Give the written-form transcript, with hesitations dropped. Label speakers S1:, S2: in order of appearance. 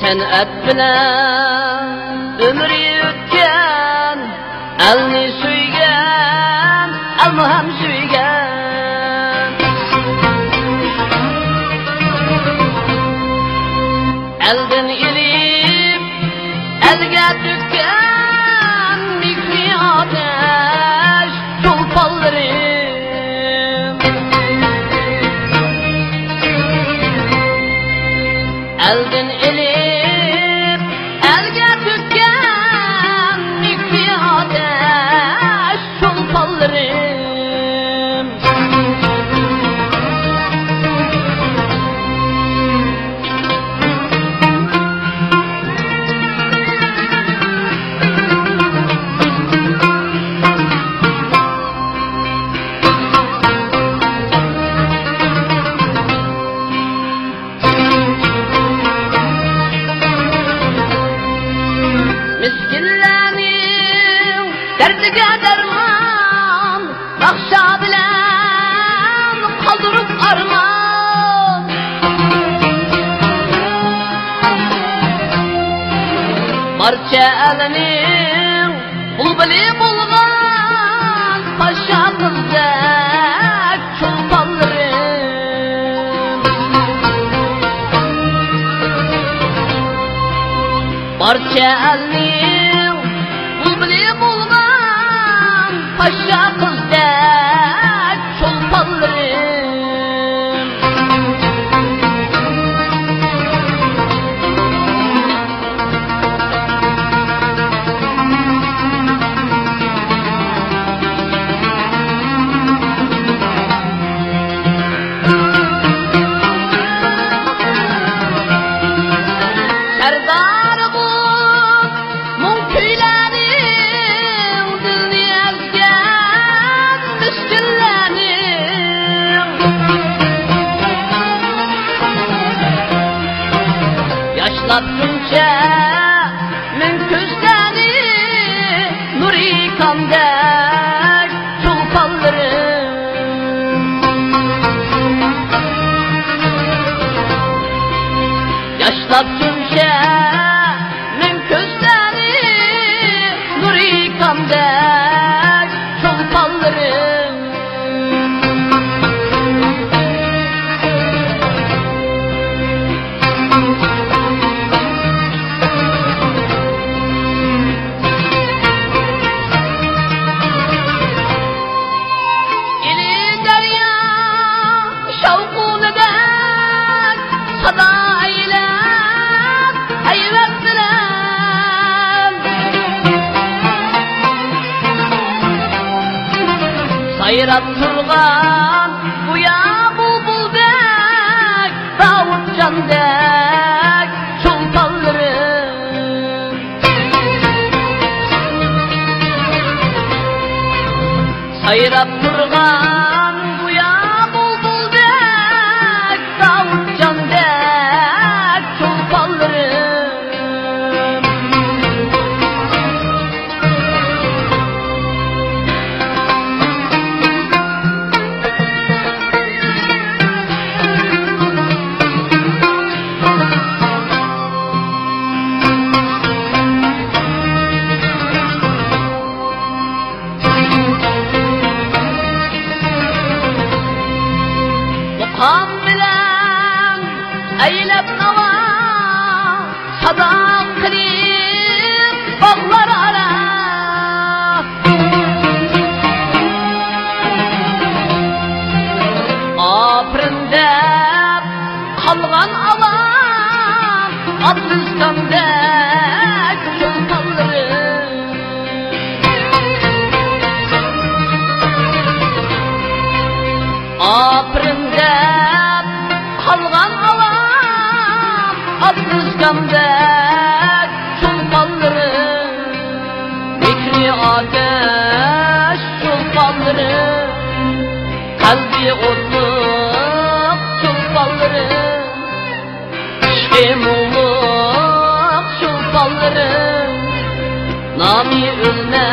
S1: Sen'at bilen ömrü ötken, elni suygen, elmi hem suygen. Elden ilip, elge tükken, mikri ateş, çolpallarım. Elden ilip, derdiga derman, bakşa bilen kaldırıp arman. Barça elinin bulbuli bulgan, paşa kızdek çolpanlarım. Barça elinin bulbuli bulgan, paşa kızdek çolpanlarım. Serdar bu mum kuylerin, dilni ezgen miskinlerin. Yaşlatınca min közleri, nuri kandek çolpanlarım. Yaşlatınca min közleri, nuri kandek çolpanlarım. İli derya şavkunu dek, sada eylep, heybet bilen. Sayrap turgan buya bulbul dek, Davut candek çolpanlarım. Sayrap turgan buya bulbul dek, Davut candek çolpanlarım. Yüreği ateş çulpanları, kalbi otluk çulpanları, işki mulluk çulpanları, nami ölmez